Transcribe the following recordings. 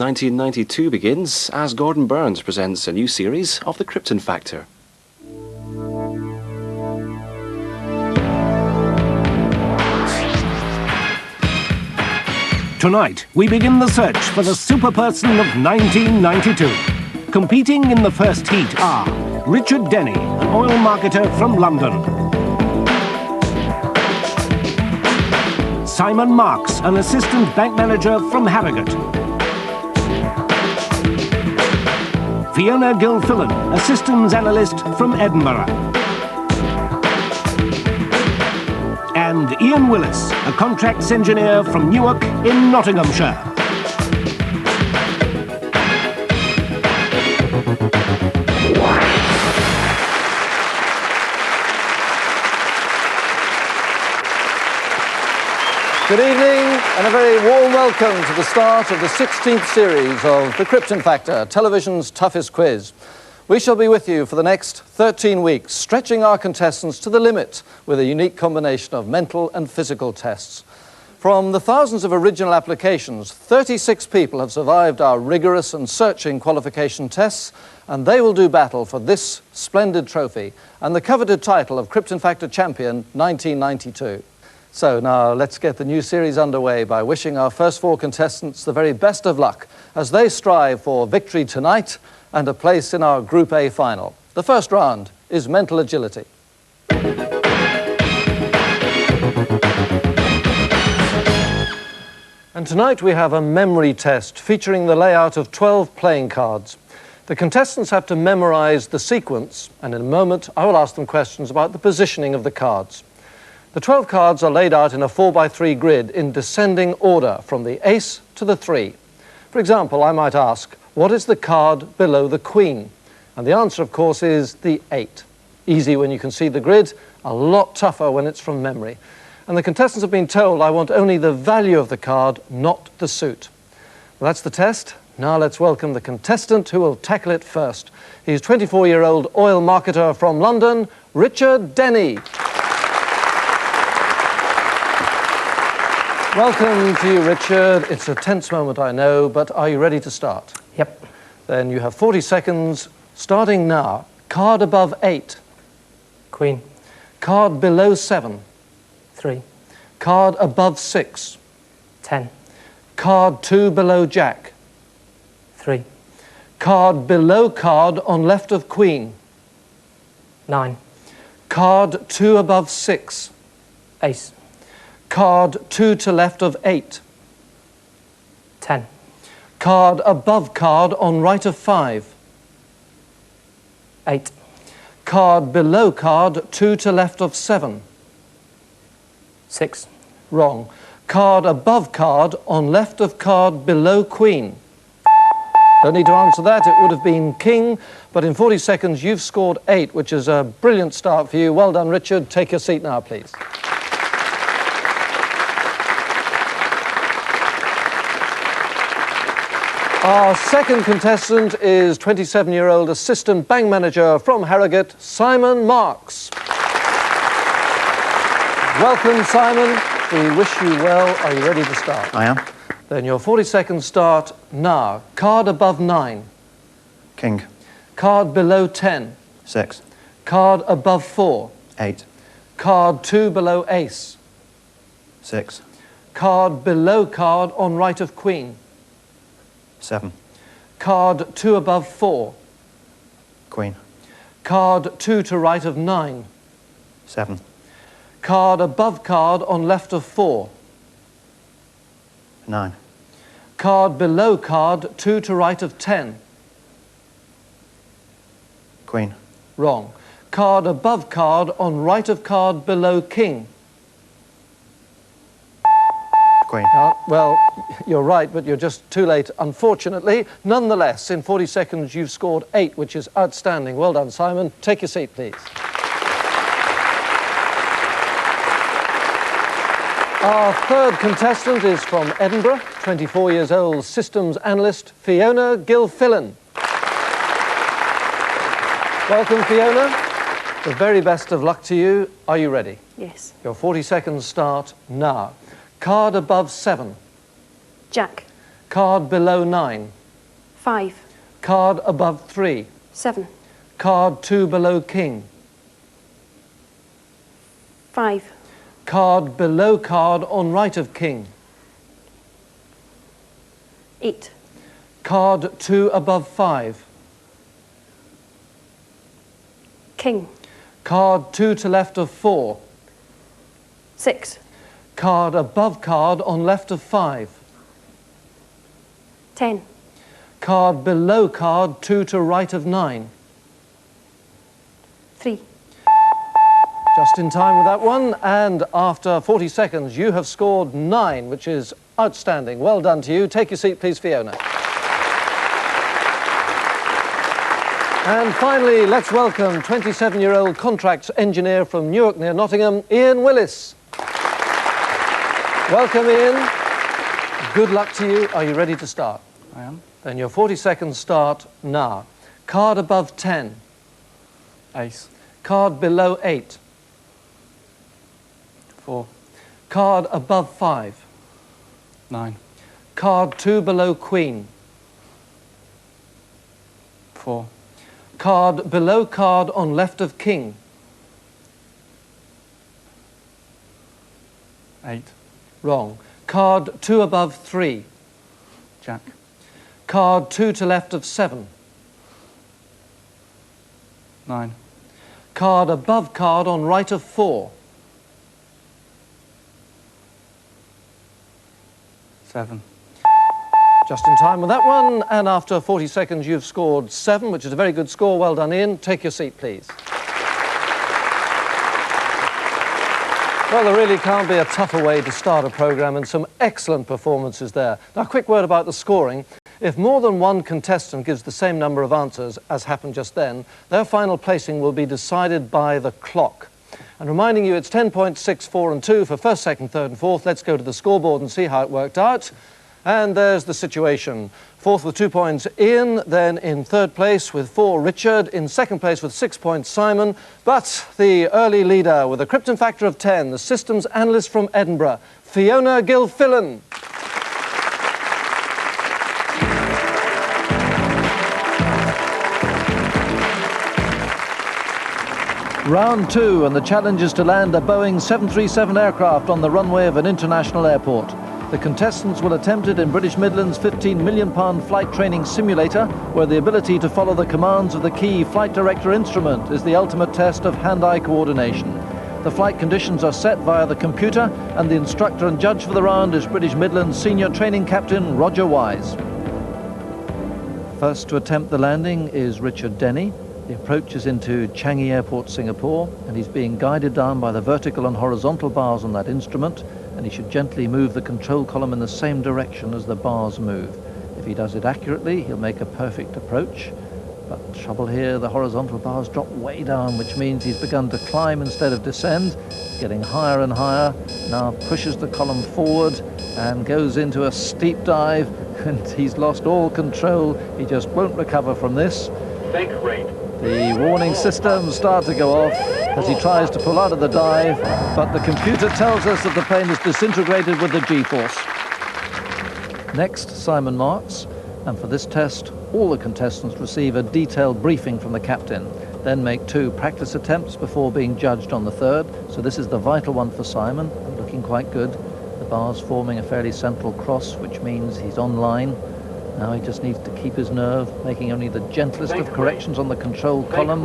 1992 begins as Gordon Burns presents a new series of the Krypton Factor. Tonight, we begin the search for the superperson of 1992. Competing in the first heat are Richard Denny, an oil marketer from London; Simon Marks, an assistant bank manager from Harrogate; Fiona Gilfillan, a systems analyst from Edinburgh; and Ian Willis, a contracts engineer from Newark in Nottinghamshire. Good evening and a very warm welcome to the start of the 16th series of the Krypton Factor, television's toughest quiz. We shall be with you for the next 13 weeks, stretching our contestants to the limit with a unique combination of mental and physical tests. From the thousands of original applications, 36 people have survived our rigorous and searching qualification tests, and they will do battle for this splendid trophy and the coveted title of Krypton Factor Champion 1992. So now let's get the new series underway by wishing our first four contestants the very best of luck as they strive for victory tonight and a place in our Group A final. The first round is mental agility. And tonight we have a memory test featuring the layout of 12 playing cards. The contestants have to memorize the sequence, and in a moment I will ask them questions about the positioning of the cards. The 12 cards are laid out in a 4x3 grid in descending order from the ace to the 3. For example, I might ask, what is the card below the queen? And the answer, of course, is the 8. Easy when you can see the grid, a lot tougher when it's from memory. And the contestants have been told I want only the value of the card, not the suit. Well, that's the test. Now let's welcome the contestant who will tackle it first. He's 24-year-old oil marketer from London, Richard Denny. Welcome to you, Richard. It's a tense moment, I know, but are you ready to start? Yep. Then you have 40 seconds, starting now. Card above 8. Queen. Card below 7. 3. Card above 6. 10. Card 2 below Jack. 3. Card below card on left of Queen. 9. Card 2 above 6. Ace. Card 2 to left of 8. 10. Card above card on right of 5. 8. Card below card 2 to left of 7. 6. Wrong. Card above card on left of card below queen. Don't need to answer that, it would have been king, but in 40 seconds you've scored 8, which is a brilliant start for you. Well done, Richard. Take your seat now, please. Our second contestant is 27-year-old assistant bank manager from Harrogate, Simon Marks. Welcome, Simon. We wish you well. Are you ready to start? I am. Then your 40 seconds start now. Card above 9. King. Card below 10. 6. Card above 4. 8. Card 2 below ace. 6. Card below card on right of queen. 7. Card 2 above 4. Queen. Card 2 to right of 9. 7. Card above card on left of 4. 9. Card below card 2 to right of 10. Queen. Wrong. Card above card on right of card below king. Queen. Well, you're right, but you're just too late, unfortunately. Nonetheless, in 40 seconds, you've scored 8, which is outstanding. Well done, Simon. Take your seat, please. Our third contestant is from Edinburgh, 24 years old, systems analyst, Fiona Gilfillan. Welcome, Fiona. The very best of luck to you. Are you ready? Yes. Your 40 seconds start now. Card above 7. Jack. Card below 9. 5. Card above 3. 7. Card 2 below king. 5. Card below card on right of king. 8. Card 2 above 5. King. Card 2 to left of 4. 6. Card above card on left of 5. 10. Card below card 2 to right of 9. 3. Just in time with that one, and after 40 seconds you have scored 9, which is outstanding. Well done to you. Take your seat, please, Fiona. And finally, let's welcome 27-year-old contracts engineer from Newark near Nottingham, Ian Willis. Welcome, Ian. Good luck to you. Are you ready to start? I am. Then your 40 seconds start now. Card above 10. Ace. Card below 8. 4. Card above 5. 9. Card 2 below queen. 4. Card below card on left of king. 8. Wrong. Card 2 above 3. Jack. Card 2 to left of 7. 9. Card above card on right of 4. 7. Just in time with that one, and after 40 seconds you've scored 7, which is a very good score. Well done, Ian. Take your seat, please. Well, there really can't be a tougher way to start a programme, and some excellent performances there. Now, a quick word about the scoring. If more than one contestant gives the same number of answers as happened just then, their final placing will be decided by the clock. And reminding you, it's 10 points, 6, 4 and 2 for first, second, third and fourth. Let's go to the scoreboard and see how it worked out. And there's the situation. Fourth with 2 points, Ian. Then in third place with 4, Richard. In second place with 6 points, Simon. But the early leader with a Krypton Factor of 10, the systems analyst from Edinburgh, Fiona Gilfillan. Round 2, and the challenge is to land a Boeing 737 aircraft on the runway of an international airport. The contestants will attempt it in British Midland's £15 million flight training simulator, where the ability to follow the commands of the key flight director instrument is the ultimate test of hand-eye coordination. The flight conditions are set via the computer, and the instructor and judge for the round is British Midland's senior training captain, Roger Wise. First to attempt the landing is Richard Denny. The approach is into Changi Airport, Singapore, and he's being guided down by the vertical and horizontal bars on that instrument, and he should gently move the control column in the same direction as the bars move. If he does it accurately, he'll make a perfect approach. But the trouble here, the horizontal bars drop way down, which means he's begun to climb instead of descend. He's getting higher and higher, now pushes the column forward and goes into a steep dive, and he's lost all control. He just won't recover from this. Think rate. The warning systems start to go off as he tries to pull out of the dive, but the computer tells us that the plane is disintegrated with the G-force. Next, Simon Marks, and for this test, all the contestants receive a detailed briefing from the captain, then make 2 practice attempts before being judged on the third. So this is the vital one for Simon, looking quite good. The bars forming a fairly central cross, which means he's on line. Now he just needs to keep his nerve, making only the gentlest of corrections on the control column.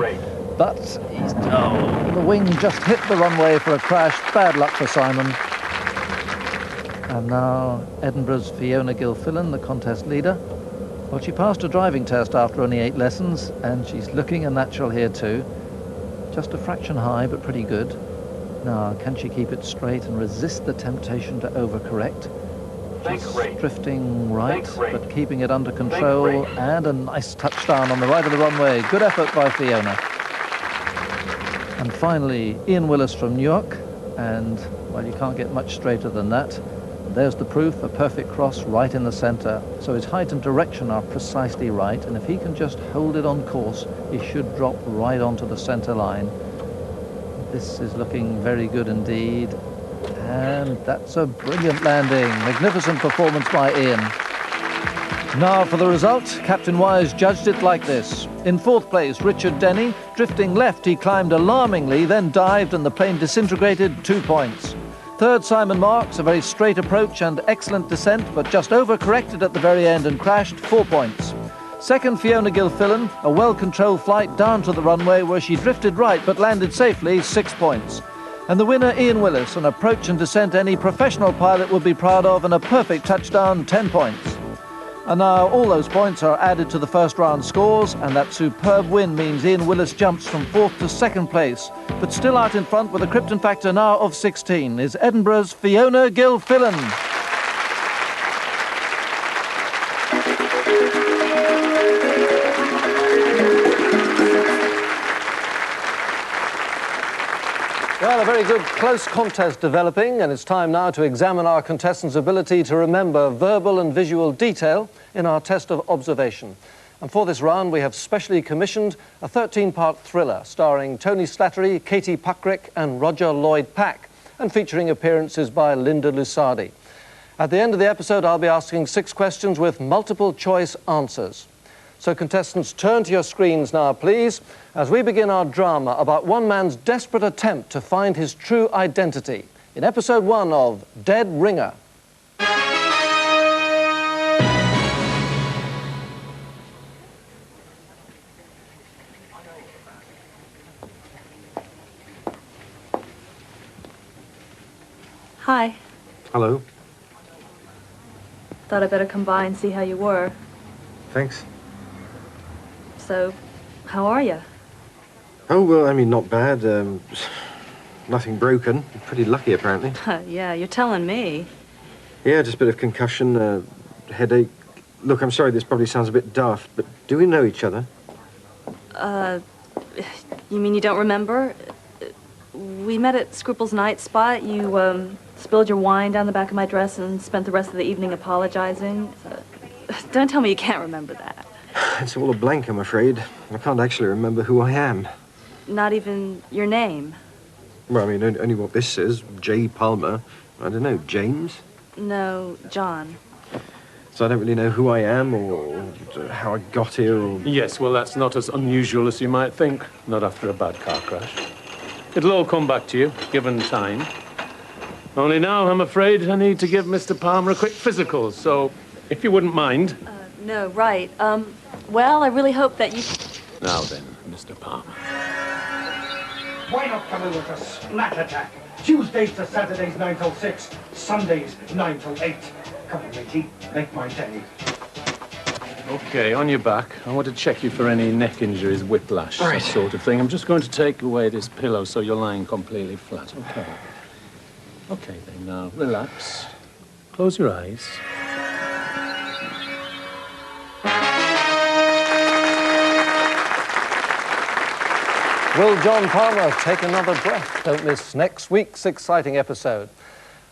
But the wing just hit the runway for a crash. Bad luck for Simon. And now Edinburgh's Fiona Gilfillan, the contest leader. Well, she passed a driving test after only 8 lessons, and she's looking a natural here too. Just a fraction high, but pretty good. Now, can she keep it straight and resist the temptation to overcorrect? Just drifting right, but keeping it under control, and a nice touchdown on the right of the runway. Good effort by Fiona. And finally, Ian Willis from Newark, and, well, you can't get much straighter than that. There's the proof, a perfect cross right in the centre. So his height and direction are precisely right, and if he can just hold it on course, he should drop right onto the centre line. This is looking very good indeed. And that's a brilliant landing. Magnificent performance by Ian. Now for the result. Captain Wise judged it like this. In fourth place, Richard Denny. Drifting left, he climbed alarmingly, then dived and the plane disintegrated, 2 points. Third, Simon Marks, a very straight approach and excellent descent, but just overcorrected at the very end and crashed, 4 points. Second, Fiona Gilfillan, a well-controlled flight down to the runway where she drifted right but landed safely, 6 points. And the winner, Ian Willis, an approach and descent any professional pilot would be proud of, and a perfect touchdown, 10 points. And now all those points are added to the first round scores, and that superb win means Ian Willis jumps from 4th to 2nd place. But still out in front with a Krypton Factor now of 16 is Edinburgh's Fiona Gilfillan. Well, a very good close contest developing, and it's time now to examine our contestants' ability to remember verbal and visual detail in our test of observation. And for this round, we have specially commissioned a 13-part thriller starring Tony Slattery, Katie Puckrick and Roger Lloyd-Pack, and featuring appearances by Linda Lusardi. At the end of the episode, I'll be asking 6 questions with multiple choice answers. So contestants, turn to your screens now, please, as we begin our drama about one man's desperate attempt to find his true identity in episode 1 of Dead Ringer. Hi. Hello. Thought I'd better come by and see how you were. Thanks. So, how are you? Oh, well, I mean, not bad. Nothing broken. Pretty lucky, apparently. Yeah, you're telling me. Yeah, just a bit of concussion, headache. Look, I'm sorry, this probably sounds a bit daft, but do we know each other? You mean you don't remember? We met at Scripple's night spot. You, spilled your wine down the back of my dress and spent the rest of the evening apologizing. Don't tell me you can't remember that. It's all a blank, I'm afraid. I can't actually remember who I am. Not even your name? Well, I mean, only what this says. J. Palmer. I don't know, James? No, John. So I don't really know who I am or how I got here or... Yes, well, that's not as unusual as you might think. Not after a bad car crash. It'll all come back to you, given time. Only now, I'm afraid, I need to give Mr. Palmer a quick physical, so if you wouldn't mind... No, right. Well, I really hope that you... Now then, Mr. Palmer. Why not come in with a splat attack? Tuesdays to Saturdays 9 till 6, Sundays 9 till 8. Come on, matey, make my day. Okay, on your back. I want to check you for any neck injuries, whiplash, Right. that sort of thing. I'm just going to take away this pillow so you're lying completely flat. Okay. Okay, then, now, relax. Close your eyes. Will John Palmer take another breath? Don't miss next week's exciting episode.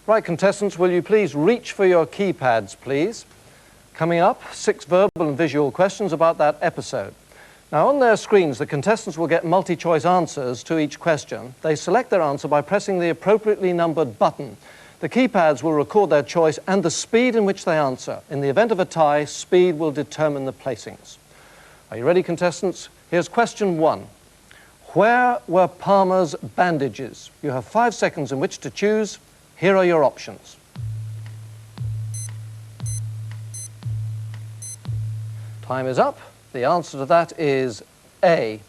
Right, contestants, will you please reach for your keypads, please? Coming up, 6 verbal and visual questions about that episode. Now, on their screens, the contestants will get multi-choice answers to each question. They select their answer by pressing the appropriately numbered button. The keypads will record their choice and the speed in which they answer. In the event of a tie, speed will determine the placings. Are you ready, contestants? Here's question 1. Where were Palmer's bandages? You have 5 seconds in which to choose. Here are your options. Time is up. The answer to that is A,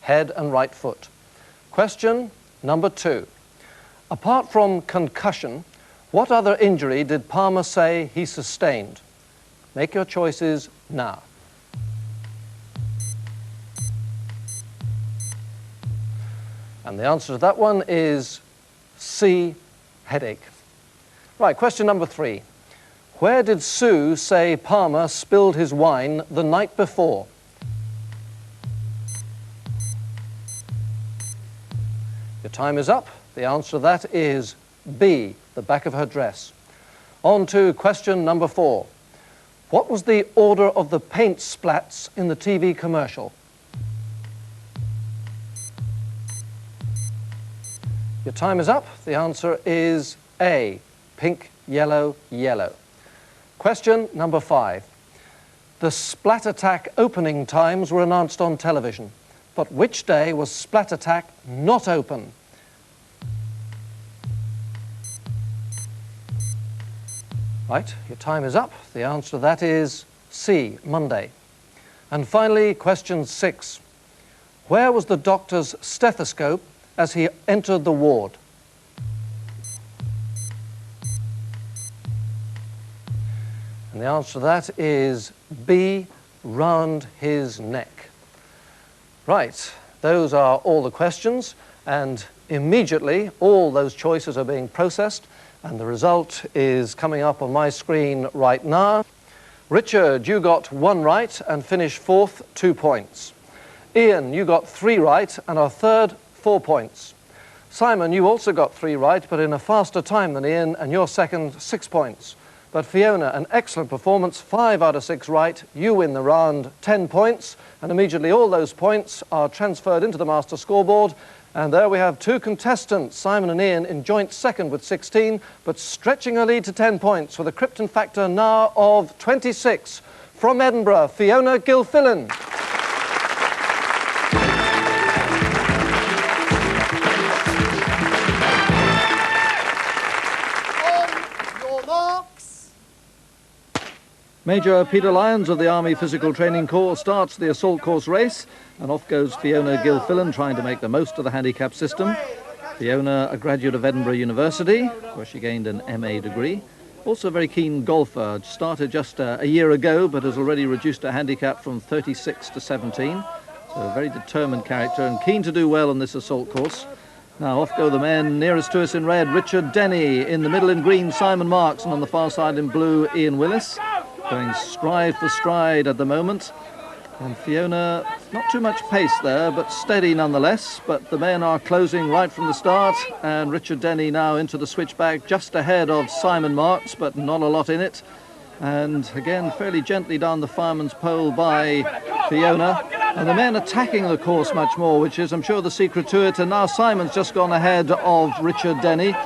head and right foot. Question number 2. Apart from concussion, what other injury did Palmer say he sustained? Make your choices now. And the answer to that one is C, headache. Right, question number 3. Where did Sue say Palmer spilled his wine the night before? Your time is up. The answer to that is B, the back of her dress. On to question number 4. What was the order of the paint splats in the TV commercial? Your time is up. The answer is A, pink, yellow, yellow. Question number 5. The Splat Attack opening times were announced on television. But which day was Splat Attack not open? Right, your time is up. The answer to that is C, Monday. And finally, question 6. Where was the doctor's stethoscope as he entered the ward? And the answer to that is B, round his neck. Right, those are all the questions, and immediately all those choices are being processed, and the result is coming up on my screen right now. Richard, you got 1 right and finished 4th, 2 points. Ian, you got 3 right and are 3rd, 4 points. Simon, you also got 3 right, but in a faster time than Ian, and you're 2nd, 6 points. But Fiona, an excellent performance, 5 out of 6 right. You win the round, 10 points, and immediately all those points are transferred into the master scoreboard. And there we have 2 contestants, Simon and Ian, in joint 2nd with 16, but stretching a lead to 10 points with a Krypton Factor now of 26. From Edinburgh, Fiona Gilfillan. Major Peter Lyons of the Army Physical Training Corps starts the assault course race, and off goes Fiona Gilfillan trying to make the most of the handicap system. Fiona, a graduate of Edinburgh University, where she gained an MA degree. Also a very keen golfer, started just a year ago, but has already reduced her handicap from 36 to 17. So a very determined character and keen to do well on this assault course. Now off go the men. Nearest to us in red, Richard Denny. In the middle in green, Simon Marks. And on the far side in blue, Ian Willis. Going stride for stride at the moment. And Fiona, not too much pace there, but steady nonetheless. But the men are closing right from the start. And Richard Denny now into the switchback, just ahead of Simon Marks, but not a lot in it. And again, fairly gently down the fireman's pole by Fiona. And the men attacking the course much more, which is, I'm sure, the secret to it. And now Simon's just gone ahead of Richard Denny.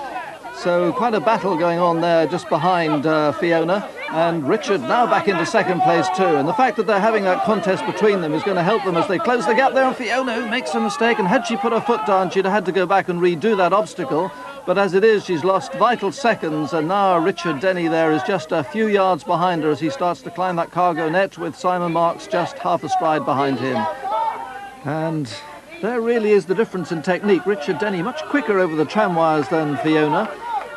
So quite a battle going on there just behind Fiona. And Richard now back into 2nd place too. And the fact that they're having that contest between them is going to help them as they close the gap there. And Fiona, who makes a mistake, and had she put her foot down, she'd have had to go back and redo that obstacle. But as it is, she's lost vital seconds, and now Richard Denny there is just a few yards behind her as he starts to climb that cargo net, with Simon Marks just half a stride behind him. And there really is the difference in technique. Richard Denny much quicker over the tram wires than Fiona.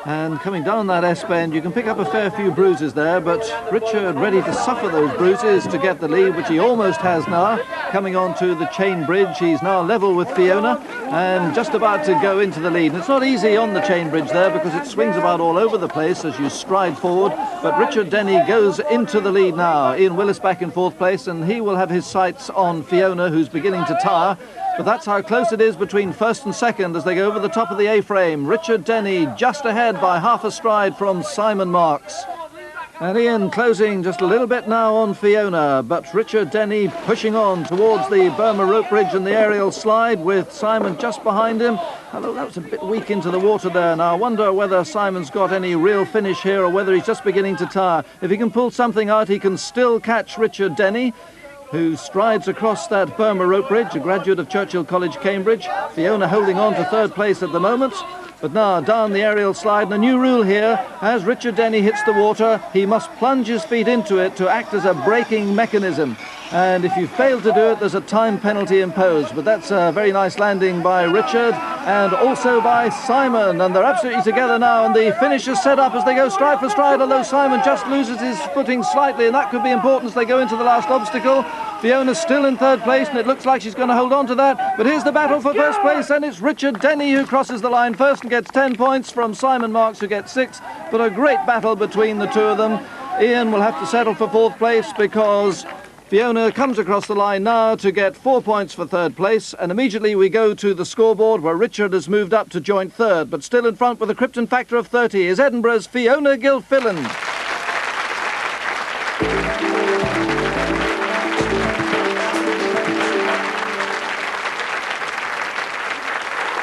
And coming down that S-bend, you can pick up a fair few bruises there, but Richard ready to suffer those bruises to get the lead, which he almost has now. Coming on to the chain bridge, he's now level with Fiona and just about to go into the lead. And it's not easy on the chain bridge there because it swings about all over the place as you stride forward, but Richard Denny goes into the lead now. Ian Willis back in 4th place, and he will have his sights on Fiona, who's beginning to tire. But that's how close it is between 1st and 2nd as they go over the top of the A-frame. Richard Denny just ahead by half a stride from Simon Marks. And Ian closing just a little bit now on Fiona, but Richard Denny pushing on towards the Burma rope bridge and the aerial slide with Simon just behind him. Hello, that was a bit weak into the water there. Now I wonder whether Simon's got any real finish here or whether he's just beginning to tire. If he can pull something out, he can still catch Richard Denny, who strides across that Burma rope bridge, a graduate of Churchill College, Cambridge. Fiona holding on to 3rd place at the moment. But now down the aerial slide, and a new rule here, as Richard Denny hits the water, he must plunge his feet into it to act as a braking mechanism. And if you fail to do it, there's a time penalty imposed. But that's a very nice landing by Richard and also by Simon. And they're absolutely together now, and the finish is set up as they go stride for stride, although Simon just loses his footing slightly, and that could be important as they go into the last obstacle. Fiona's still in 3rd place, and it looks like she's going to hold on to that. But here's the battle for 1st place, and it's Richard Denny who crosses the line first and gets 10 points from Simon Marks, who gets 6. But a great battle between the two of them. Ian will have to settle for 4th place because Fiona comes across the line now to get 4 points for 3rd place, and immediately we go to the scoreboard where Richard has moved up to joint 3rd, but still in front with a Krypton Factor of 30 is Edinburgh's Fiona Gilfillan.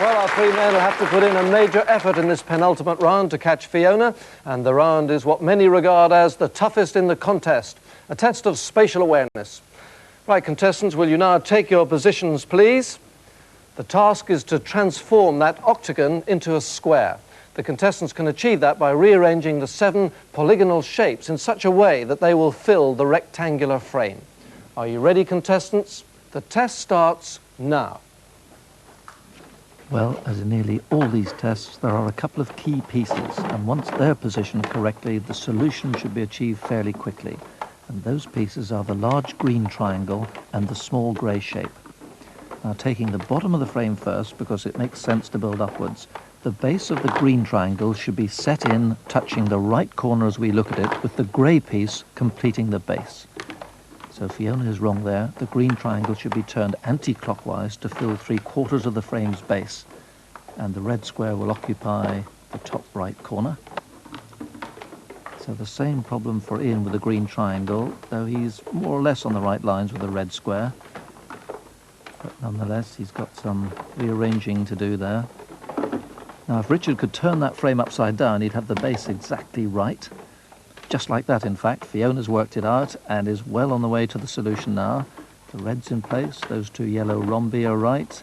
Well, our 3 men will have to put in a major effort in this penultimate round to catch Fiona, and the round is what many regard as the toughest in the contest. a test of spatial awareness. Right, contestants, will you now take your positions, please? The task is to transform that octagon into a square. The contestants can achieve that by rearranging the 7 polygonal shapes in such a way that they will fill the rectangular frame. Are you ready, contestants? The test starts now. Well, as in nearly all these tests, there are a couple of key pieces, and once they're positioned correctly, the solution should be achieved fairly quickly. And those pieces are the large green triangle and the small grey shape. Now, taking the bottom of the frame first, because it makes sense to build upwards, the base of the green triangle should be set in, touching the right corner as we look at it, with the grey piece completing the base. So Fiona is wrong there. The green triangle should be turned anti-clockwise to fill 3/4 of the frame's base, and the red square will occupy the top right corner. So the same problem for Ian with the green triangle, though he's more or less on the right lines with the red square. But nonetheless, he's got some rearranging to do there. Now, if Richard could turn that frame upside down, he'd have the base exactly right. Just like that, in fact. Fiona's worked it out and is well on the way to the solution now. The red's in place, those 2 yellow rhombi are right.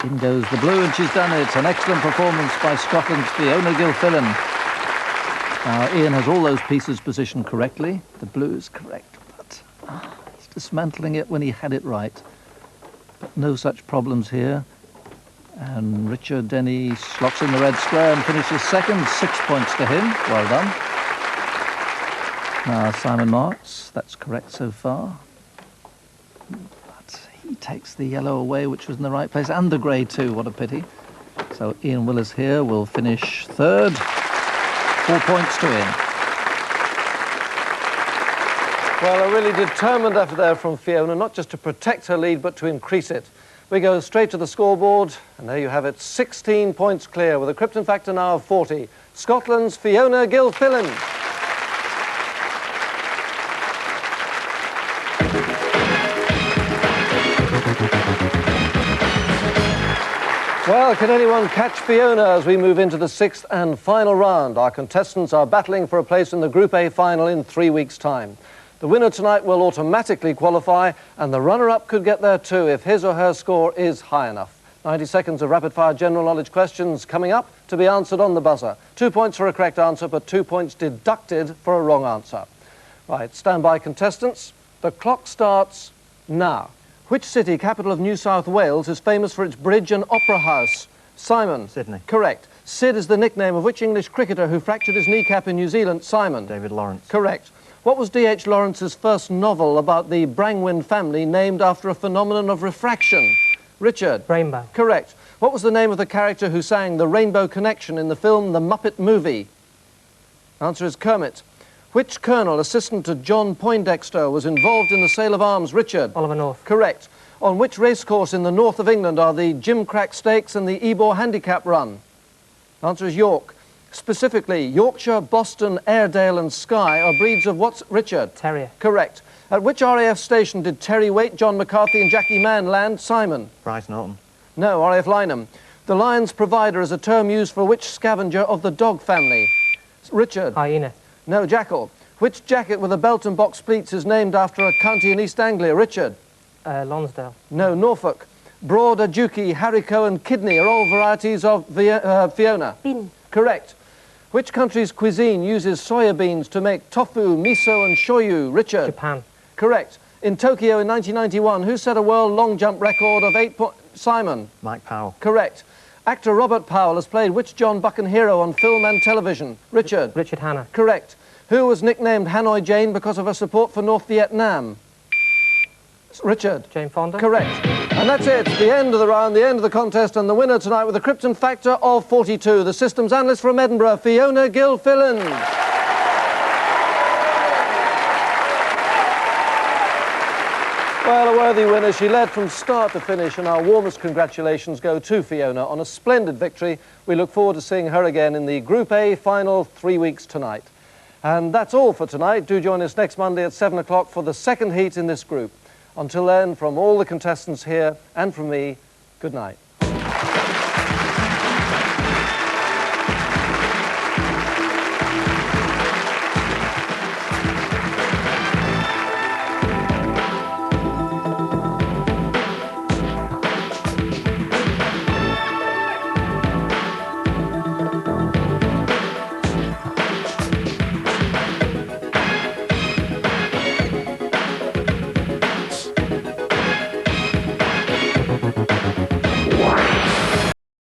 In goes the blue, and she's done it. An excellent performance by Scotland's Fiona Gilfillan. Now, Ian has all those pieces positioned correctly. The blue is correct, but he's dismantling it when he had it right. But no such problems here. And Richard Denny slots in the red square and finishes second. 6 points to him. Well done. Now, Simon marks. That's correct so far. But he takes the yellow away, which was in the right place, and the grey too. What a pity. So Ian Willis here will finish third. 4 points to Ian. Well, a really determined effort there from Fiona, not just to protect her lead, but to increase it. We go straight to the scoreboard, and there you have it, 16 points clear, with a Krypton Factor now of 40. Scotland's Fiona Gilfillan. Well, can anyone catch Fiona as we move into the 6th and final round? Our contestants are battling for a place in the Group A final in 3 weeks' time. The winner tonight will automatically qualify, and the runner-up could get there too if his or her score is high enough. 90 seconds of rapid-fire general knowledge questions coming up to be answered on the buzzer. 2 points for a correct answer, but 2 points deducted for a wrong answer. Right, stand by, contestants. The clock starts now. Which city, capital of New South Wales, is famous for its bridge and opera house? Simon. Sydney. Correct. Sid is the nickname of which English cricketer who fractured his kneecap in New Zealand? Simon. David Lawrence. Correct. What was D.H. Lawrence's first novel about the Brangwyn family named after a phenomenon of refraction? Richard. Rainbow. Correct. What was the name of the character who sang The Rainbow Connection in the film The Muppet Movie? Answer is Kermit. Which colonel, assistant to John Poindexter, was involved in the sale of arms? Richard. Oliver North. Correct. On which racecourse in the north of England are the Gimcrack Stakes and the Ebor Handicap Run? Answer is York. Specifically, Yorkshire, Boston, Airedale and Skye are breeds of what's Richard? Terrier. Correct. At which RAF station did Terry Waite, John McCarthy and Jackie Mann land? Simon. Brighton Alton. No, RAF Lynham. The lion's provider is a term used for which scavenger of the dog family? Richard. Hyena. No, jackal. Which jacket with a belt and box pleats is named after a county in East Anglia? Richard. Lonsdale. No, Norfolk. Broad, Ajuki, haricot and kidney are all varieties of Fiona. Bean. Correct. Which country's cuisine uses soya beans to make tofu, miso and shoyu? Richard. Japan. Correct. In Tokyo in 1991, who set a world long jump record of 8 points? Simon. Mike Powell. Correct. Actor Robert Powell has played which John Buchan hero on film and television? Richard. Richard Hanna. Correct. Who was nicknamed Hanoi Jane because of her support for North Vietnam? Richard. Jane Fonda. Correct. And that's it. The end of the round, the end of the contest, and the winner tonight with a Krypton Factor of 42. The systems analyst from Edinburgh, Fiona Gilfillan. Well, a worthy winner. She led from start to finish, and our warmest congratulations go to Fiona on a splendid victory. We look forward to seeing her again in the Group A final 3 weeks tonight. And that's all for tonight. Do join us next Monday at 7 o'clock for the second heat in this group. Until then, from all the contestants here and from me, good night.